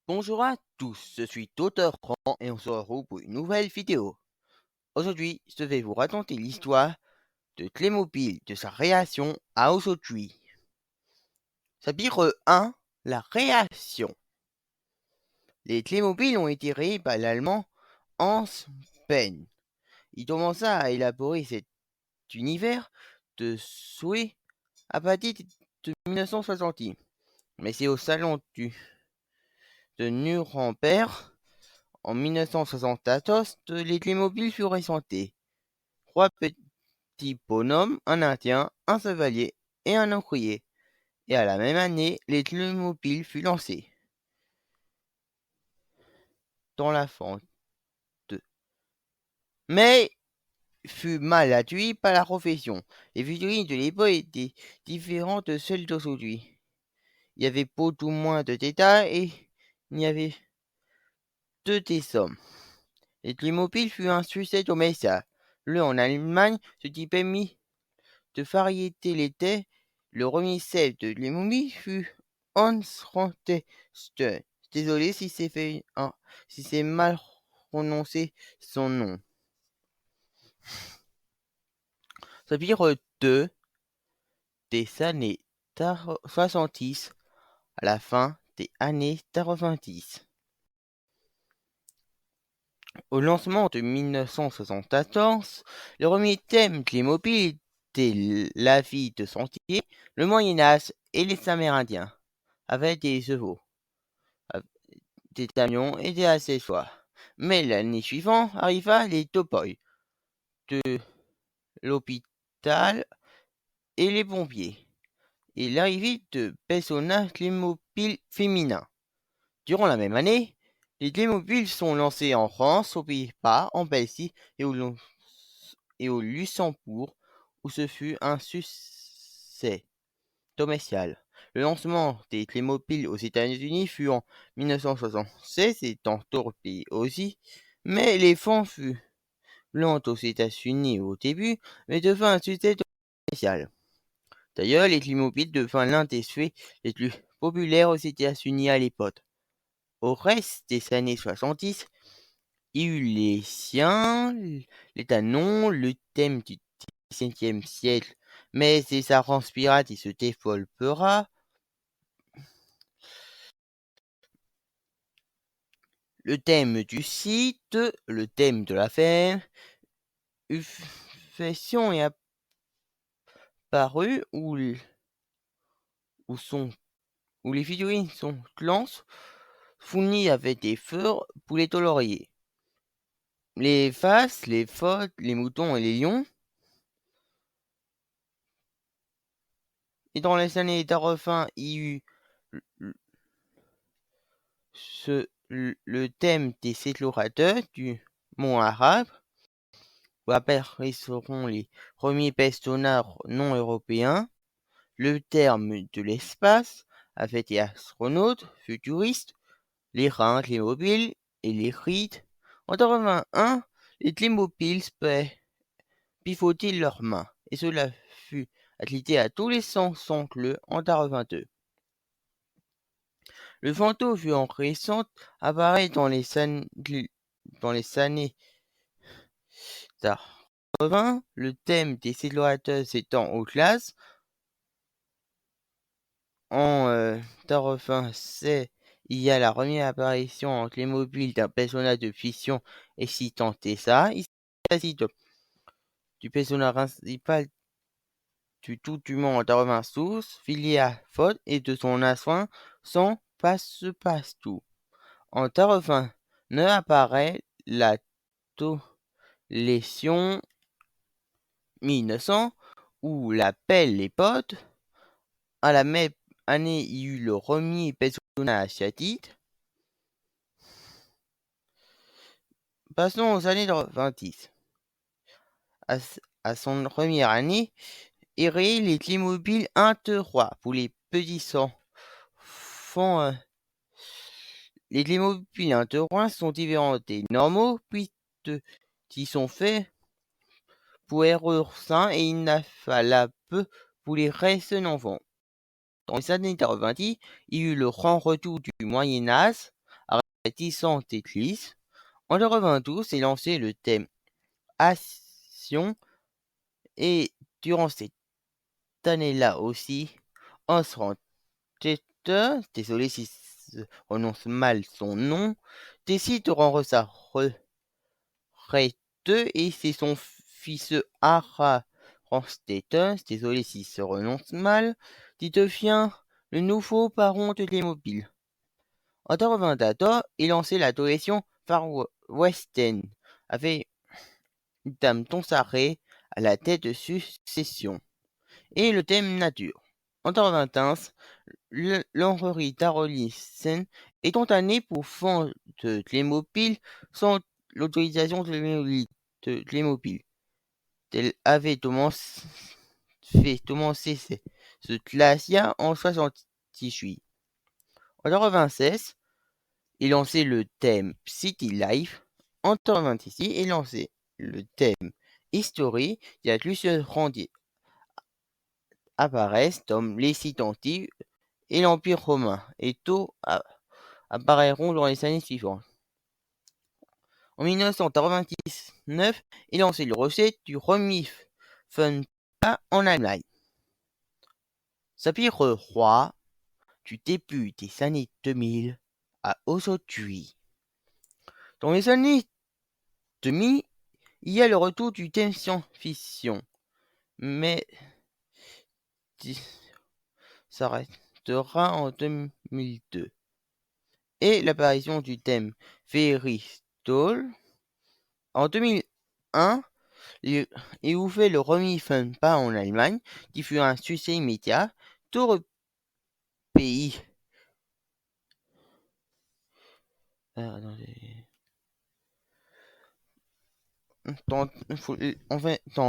Bonjour à tous, je suis Auteur Ran et on se retrouve pour une nouvelle vidéo. Aujourd'hui, je vais vous raconter l'histoire de Playmobil, de sa réaction à aujourd'hui. Chapitre 1, la réaction. Les Playmobil ont été créés par l'allemand Hans Penn. Il commença à élaborer cet univers de souhait à partir de 1960. Mais c'est au salon de Nuremberg en 1974 que les Playmobil furent présentés. Trois petits bonhommes, un Indien, un chevalier et un ouvrier. Et à la même année, les Playmobil fut lancé dans la vente. Mais fut mal accueilli par la profession. Les figurines de l'époque étaient différentes de celles d'aujourd'hui. Il y avait beaucoup moins de détails et il y avait deux des sommes. Les Playmobil fut un succès commercial. Le en Allemagne, ce qui permit de variété l'était, le premier chef de Playmobil fut Hans Rottenstein. Désolé si c'est mal prononcé son nom. Chapitre 2 des années 70 à la fin des années 90. Au lancement de 1974, le premier thème Playmobil était la vie de sentier, le Moyen-Âge et les Amérindiens, avec des chevaux, des camions et des accessoires. Mais l'année suivante arriva les Toy de l'hôpital et les pompiers, et l'arrivée de personnages Playmobil féminins. Durant la même année, les Playmobil sont lancés en France, aux Pays-Bas, en Belgique et au Luxembourg, où ce fut un succès commercial. Le lancement des Playmobil aux États-Unis fut en 1976 et dans d'autres pays aussi, mais les ventes furent lentes aux États-Unis au début, mais devint un succès commercial. D'ailleurs, les Playmobil devinrent l'un des jouets les plus populaires aux États-Unis à l'époque. Au reste des années 70, il y eut les siens, les canons, le thème du XVIIe siècle, mais ses arranges pirates et se développera. Le thème du site, le thème de la ferme, une version est apparue où, sont, où les figurines sont clans fournies avec des feux pour les colorier. Les faces, les phoques, les moutons et les lions. Et dans les années 80, il y eut le thème des explorateurs du mont Arabe, où apparaîtront les premiers personnages non européens, le terme de l'espace, avec les astronautes futuristes, les reins Playmobil et les rides. En 81, les Playmobil pivotaient leurs mains, et cela fut appliqué à tous les sens oncle en 82. Le fantôme fut en récente apparaît dans les années 80, le thème des explorateurs s'étend aux classes. En 86, il y a la première apparition en Playmobil d'un personnage de fiction excitant Tessa. Il s'agit du personnage principal du tout humain en 92, Philia Fogg, et de son assassin sans passe-passe-tout. En 89 apparaît la collection 1900 où l'appelle les potes. À la même année, il y eut le premier personnage asiatique. Passons aux années 90. À son première année, il créé les Playmobil 1-3 pour les petits enfants. Les Playmobil 1-3 sont différents des normaux puisqu'ils sont faits pour être sains et il n'a fallu peu pour les restes d'enfants. Dans les années 90, il y eut le grand retour du Moyen-Âge Tissant Tetris. En 92 est lancé le thème Action et durant cette année-là aussi, Hans Tete, désolé si je prononce mal son nom, décide de rendre sa retraite et c'est son fils Ara Ronstedt, désolé si je prononce mal, qui devient le nouveau parent de Playmobil. En 94, il lançait la collection Far Western avec Dame Tonsaré à la tête de Succession et le thème nature. En 95, l'Henri Darolissen est condamné pour vente de Playmobil sans l'autorisation de Playmobil. Elle avait fait commencer ce classique en 68. En 96, il lançait le thème City Life. En 96, il lançait le thème History qui a lui se rendu apparaissent comme les sites antiques et l'Empire romain, et tout apparaîtront dans les années suivantes. En 1999, il lance le recette du Remi Funpa en Allemagne. Sapir Roi, du début des années 2000 à aujourd'hui. Dans les années 2000, il y a le retour du thème science-fiction, mais s'arrêtera en 2002. Et l'apparition du thème Fairy Stall. En 2001, il ouvert le Remi Funpa en Allemagne, qui fut un succès immédiat. Tout le pays. Dans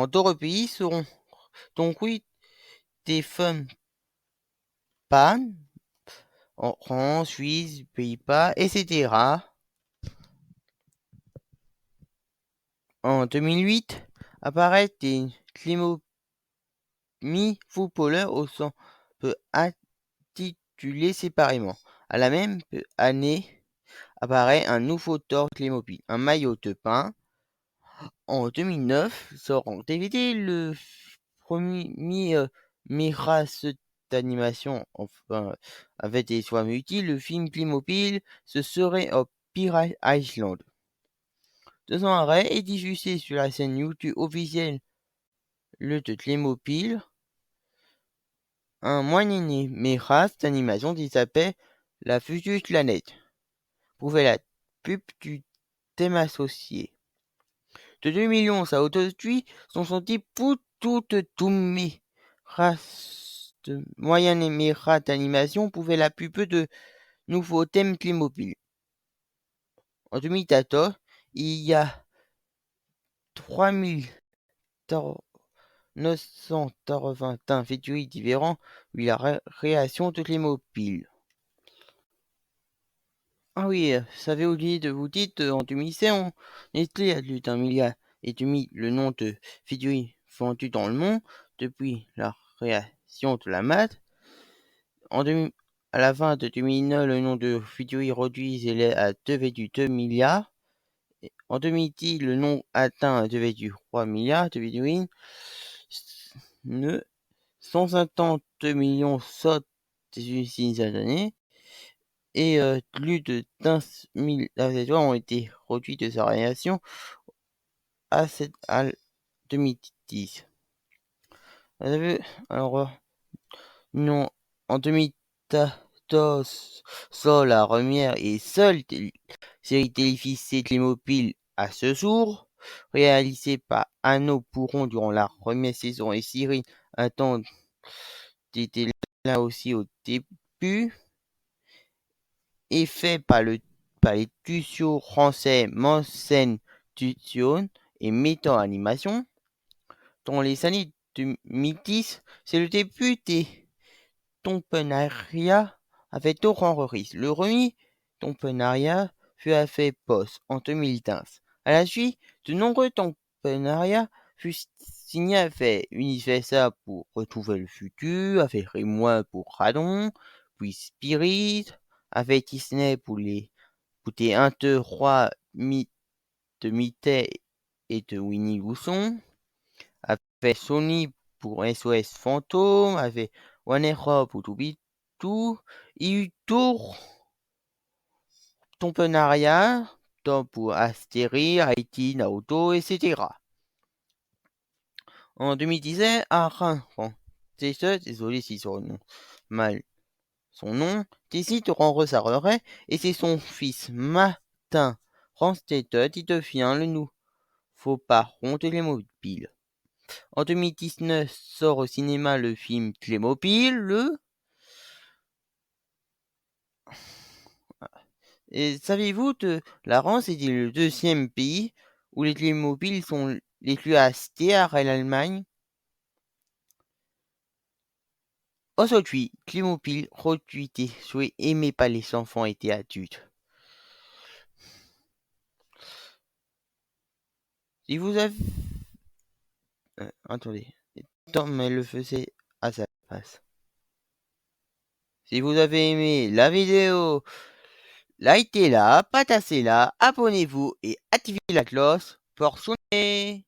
d'autres pays seront donc oui des Funpa en France, Suisse, Pays-Bas, etc. En 2008, apparaissent des Playmobil footballeurs au sein peu intitulés séparément. À la même année, apparaît un nouveau Thor Playmobil, un maillot de bain. En 2009, sort en DVD le premier Mirace d'animation, enfin, avec des soins multiples, le film Playmobil, ce serait au Pirate Island. 2 ans après, est diffusé sur la chaîne YouTube officielle le de Playmobil, un moyen Mirace d'animation qui s'appelle La Future Planète. Pouvait la pub du thème associé. De 2 millions à aujourd'hui sont sortis pour toutes mes races de moyenne et mes races d'animation pouvaient la pub de nouveaux thèmes Playmobil. En 2014, il y a 3981 figurines différents où il y a réaction de Playmobil. Ah oui, j'avais oublié de vous dire, en 2016, on était à plus d'un milliard et demi le nombre de figurines vendues dans le monde depuis la création de la maths. À la fin de 2009, le nombre de figurines réduit à 2,2 milliards. En 2010, le nombre atteint 2,3 milliards de figurines. 152 millions sortent des usines années. Et plus de 15 000 accessoires ont été réduits de sa réaction à 2010. Alors, non, en 2014, Sol, la première et seule série télévisée Playmobil à ce jour, réalisée par Anno Pourron durant la première saison et Cyril Attend était là aussi au début, est fait par les studios français Monsen Studios et Méthode Animation. Dans les années 2010, c'est le début des Tompenaria avec Laurent Reris. Le Remi Tompenaria fut fait poste en 2015. À la suite, de nombreux Tompenaria furent signés avec Universal pour Retrouver le futur, avec Rémois pour Radon, puis Spirit, avec Disney pour écoutez un te roi de Mickey et de Winnie l'ourson, avec Sony pour SOS Fantôme, avec Warner Bros pour Toubitou, il y a eu Tour Tompenaria, pour Astérie, Haïti, Naoto, etc. En 2017, Arin Francis, désolé si je prononce mal son nom, décide de rendre sa retraite et c'est son fils Martin Francis qui devient le nouveau patron de Playmobil. En 2019 sort au cinéma le film Playmobil. Et savez-vous que la France est le deuxième pays où les Playmobil sont les plus achetés après l'Allemagne? Aujourd'hui, Playmobil retuité, joué aimé par les enfants et les adultes. Si vous avez... attendez. Tom le faisait à sa place. Si vous avez aimé la vidéo, likez-la, partagez-la, abonnez-vous et activez la cloche pour sonner.